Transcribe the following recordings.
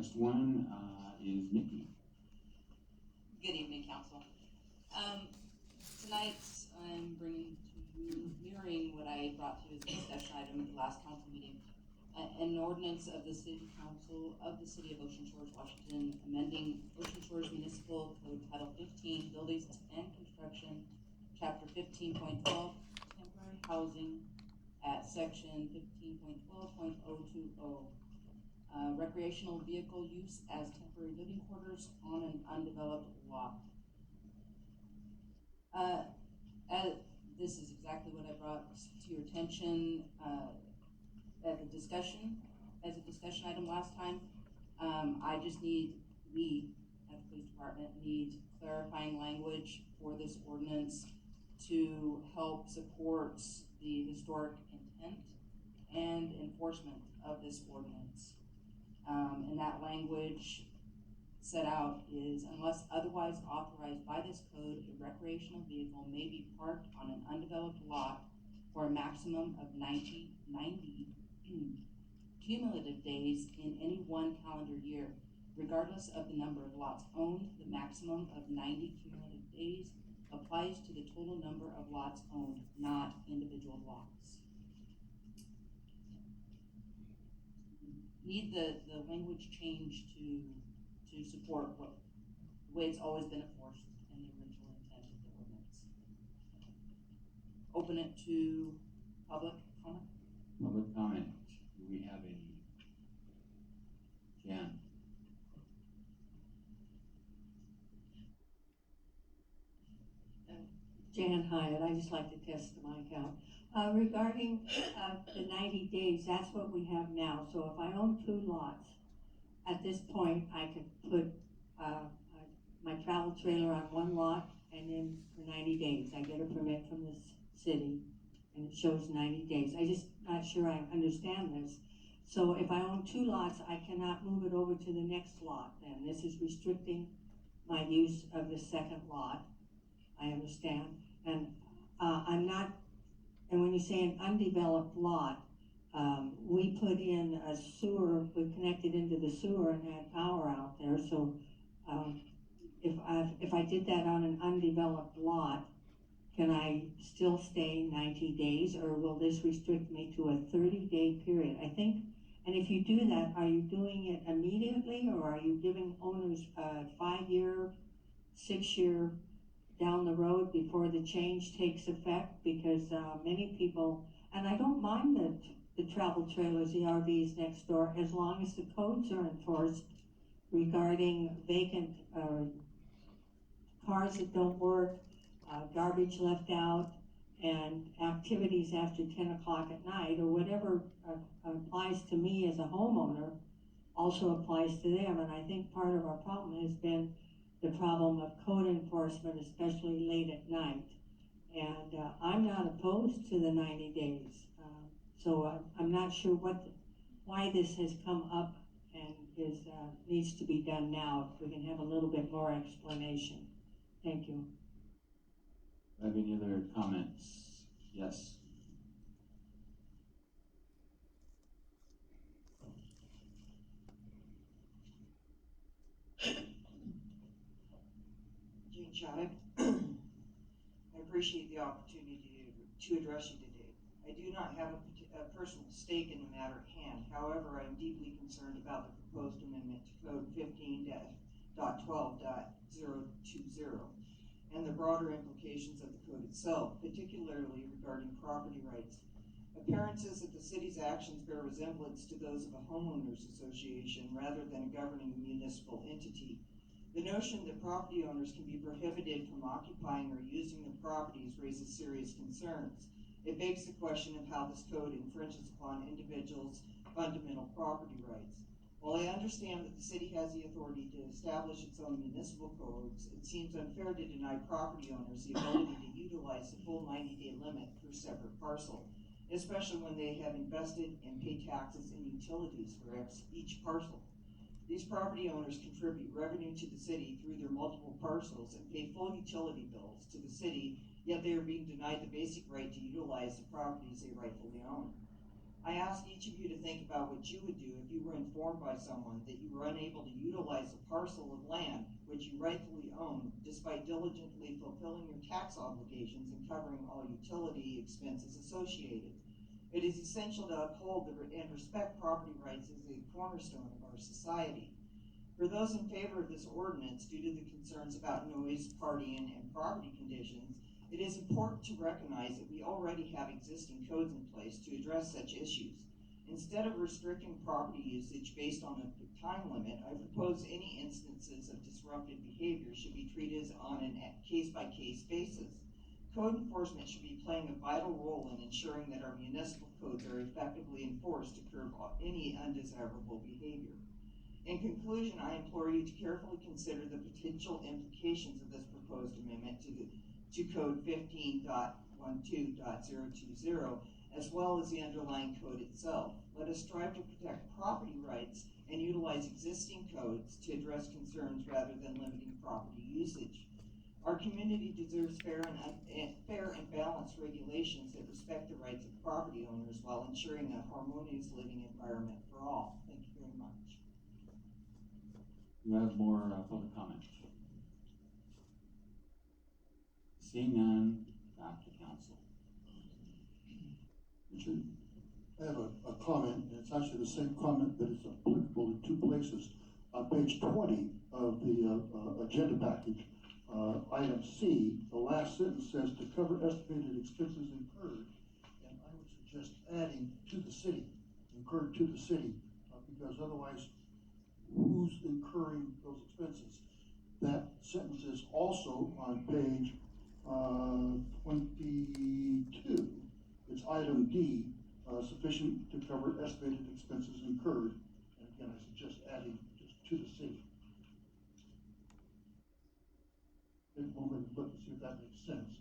next one is Nikki. Good evening, Council. Tonight I'm bringing to you, mirroring what I brought to you as a discussion item at the last council meeting, an ordinance of the City Council of the City of Ocean Shores, Washington, amending Ocean Shores Municipal Code Title 15, Buildings and Construction, Chapter 15.12, Temporary Housing, at Section 15.12.020. Recreational vehicle use as temporary living quarters on an undeveloped lot. This is exactly what I brought to your attention as a discussion item last time. We at the police department need clarifying language for this ordinance to help support the historic intent and enforcement of this ordinance. And that language set out is, unless otherwise authorized by this code, a recreational vehicle may be parked on an undeveloped lot for a maximum of 90 cumulative days in any one calendar year. Regardless of the number of lots owned, the maximum of 90 cumulative days applies to the total number of lots owned, not individual lots. Need the language change to support the way it's always been enforced in the original intent of the ordinance. Open it to public comment. Public comment. Do we have any? Jan. Jan Hyatt, I just like to test the mic out. Regarding the 90 days, that's what we have now. So if I own 2 lots, at this point I could put my travel trailer on one lot, and then for 90 days I get a permit from the city and it shows 90 days. I just not sure I understand this. So if I own 2 lots, I cannot move it over to the next lot then. This is restricting my use of the second lot. I understand. And I'm not, and when you say an undeveloped lot, we put in a sewer, we connected into the sewer and had power out there. So if I did that on an undeveloped lot, can I still stay 90 days, or will this restrict me to a 30-day period? I think, and if you do that, are you doing it immediately, or are you giving owners a 5-year, 6-year down the road before the change takes effect? Because many people, and I don't mind the travel trailers, the RVs next door, as long as the codes are enforced regarding vacant cars that don't work, garbage left out, and activities after 10 o'clock at night, or whatever applies to me as a homeowner also applies to them. And I think part of our problem has been the problem of code enforcement, especially late at night. And I'm not opposed to the 90 days. So I'm not sure why this has come up and needs to be done now. If we can have a little bit more explanation. Thank you. Have any other comments? Yes. Jane Shattuck. I appreciate the opportunity to address you today. I do not have a personal stake in the matter at hand. However, I am deeply concerned about the proposed amendment to Code 15.12.020 and the broader implications of the code itself, particularly regarding property rights. Appearances that the city's actions bear resemblance to those of a homeowners association rather than a governing municipal entity. The notion that property owners can be prohibited from occupying or using their properties raises serious concerns. It begs the question of how this code infringes upon individuals' fundamental property rights. While I understand that the city has the authority to establish its own municipal codes, it seems unfair to deny property owners the ability to utilize the full 90-day limit per separate parcel, especially when they have invested and paid taxes and utilities for each parcel. These property owners contribute revenue to the city through their multiple parcels and pay full utility bills to the city, yet they are being denied the basic right to utilize the properties they rightfully own. I ask each of you to think about what you would do if you were informed by someone that you were unable to utilize a parcel of land which you rightfully own, despite diligently fulfilling your tax obligations and covering all utility expenses associated. It is essential to uphold and respect property rights as a cornerstone of our society. For those in favor of this ordinance, due to the concerns about noise, partying, and property conditions, it is important to recognize that we already have existing codes in place to address such issues. Instead of restricting property usage based on a time limit, I propose any instances of disruptive behavior should be treated on a case-by-case basis. Code enforcement should be playing a vital role in ensuring that our municipal codes are effectively enforced to curb any undesirable behavior. In conclusion, I implore you to carefully consider the potential implications of this proposed amendment to Code 15.12.020, as well as the underlying code itself. Let us strive to protect property rights and utilize existing codes to address concerns rather than limiting property usage. Our community deserves fair and balanced regulations that respect the rights of property owners while ensuring a harmonious living environment for all. Thank you very much. Do you have more public comment? Seeing none, back to council. Richard? I have a comment, and it's actually the same comment, but it's applicable in two places. On page 20 of the agenda package, item C, the last sentence says to cover estimated expenses incurred, and I would suggest adding to the city, incurred to the city, because otherwise, who's incurring those expenses? That sentence is also on page 22. It's item D, sufficient to cover estimated expenses incurred. And again, I suggest adding just to the city. Then move and look and see if that makes sense.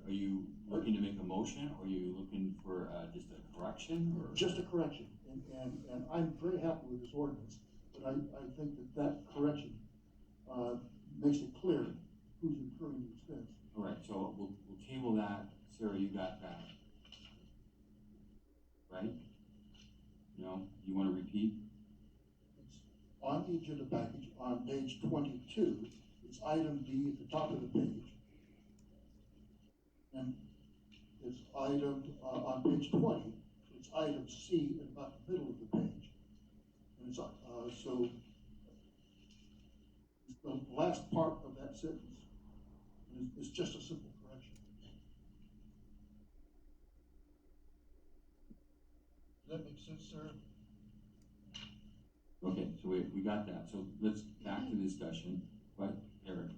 Are you looking to make a motion, or are you looking for just a correction? Or? Just a correction, and I'm very happy with this ordinance, but I think that correction makes it clear who's incurring the expense. All right, so we'll table that. Sarah, you got that, right? No, you want to repeat? It's on the agenda package on page 22. It's item D at the top of the page. And it's item, on page 20, it's item C at about the middle of the page. And it's, so the last part of that sentence is just a simple correction. Does that make sense, sir? Okay, so we got that. So let's back to the discussion. What, Eric?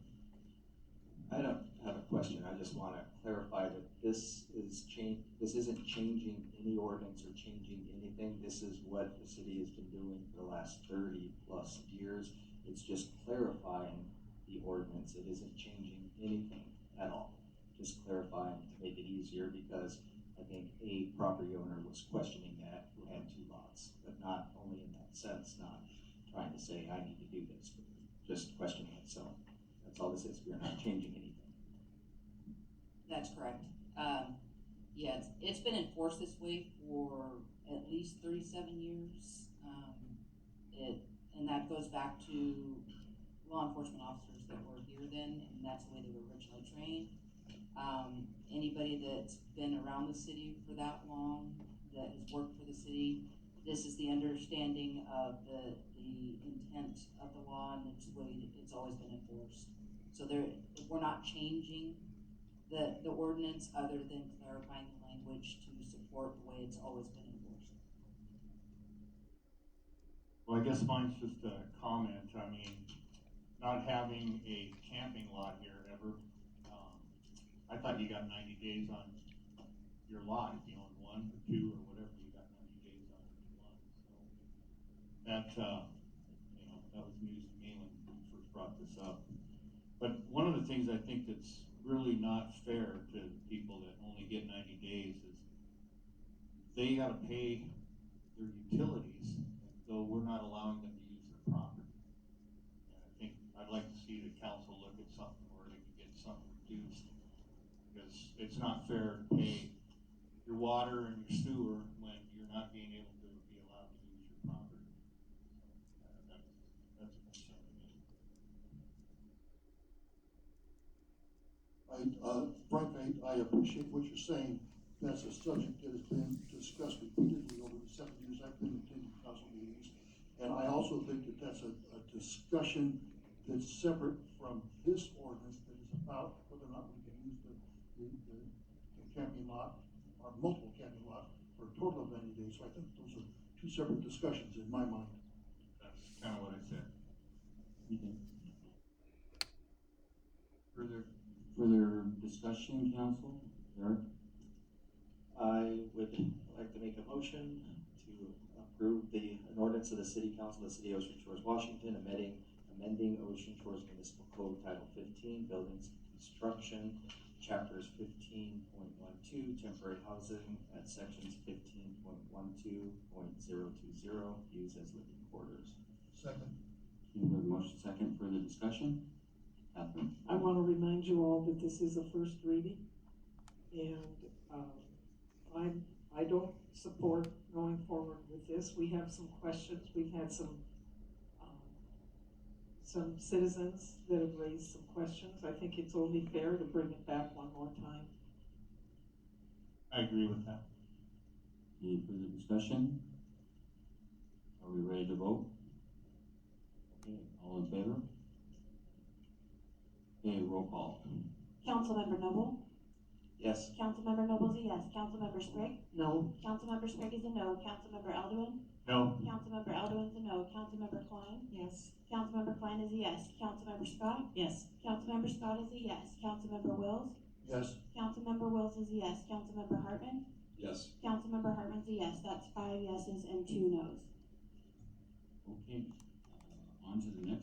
I don't have a question. I just want to clarify that this isn't changing any ordinance or changing anything. This is what the city has been doing for the last 30 plus years. It's just clarifying the ordinance. It isn't changing anything at all. Just clarifying to make it easier, because I think a property owner was questioning that who had two lots, but not only in that sense, not trying to say I need to do this, but just questioning it. So that's all this is. We're not changing anything. That's correct. Yeah, it's been enforced this way for at least 37 years. And that goes back to law enforcement officers that were here then, and that's the way they were originally trained. Anybody that's been around the city for that long, that has worked for the city, this is the understanding of the intent of the law, and it's the way it's always been enforced. So we're not changing the ordinance other than clarifying the language to support the way it's always been enforced. Well, I guess mine's just a comment. I mean, not having a camping lot here ever, I thought you got 90 days on your lot. If you own one or two or whatever, you got 90 days on each one. So that, that was news to me when we first brought this up. But one of the things I think that's really not fair to people that only get 90 days is they got to pay their utilities and though we're not allowing them to use their property. And I think, I'd like to see the council look at something where they can get something reduced, because it's not fair to pay your water and your sewer when you're not being able to be allowed to use your property. That's a concern to me. Frank, I appreciate what you're saying. That's a subject that has been discussed repeatedly over the 7 years I've been attending council meetings. And I also think that that's a discussion that's separate from this ordinance that is about whether or not we can use the camping lot or multiple camping lots for a total of 90 days. So I think those are two separate discussions in my mind. That's kind of what I said. Okay. Further discussion, council? Eric? I would like to make a motion to approve an ordinance of the City Council of the City of Ocean Shores, Washington, amending Ocean Shores Municipal Code Title 15, Buildings and Construction, Chapters 15.12, Temporary Housing, at Sections 15.12.020, Used as Living Quarters. Second. You have a motion second, further discussion? Catherine? I want to remind you all that this is a first reading, and I don't support going forward with this. We have some questions. We've had some citizens that have raised some questions. I think it's only fair to bring it back one more time. I agree with that. Any further discussion? Are we ready to vote? Okay, all in favor? Okay, roll call. Councilmember Noble? Yes. Councilmember Noble's a yes. Councilmember Sprague? No. Councilmember Sprague is a no. Councilmember Elduin? No. Councilmember Elduin's a no. Councilmember Klein? Yes. Councilmember Klein is a yes. Councilmember Scott? Yes. Councilmember Scott is a yes. Councilmember Wills? Yes. Councilmember Wills is a yes. Councilmember Hartman? Yes. Councilmember Hartman's a yes. That's 5 yeses and 2 nos. Okay, on to the next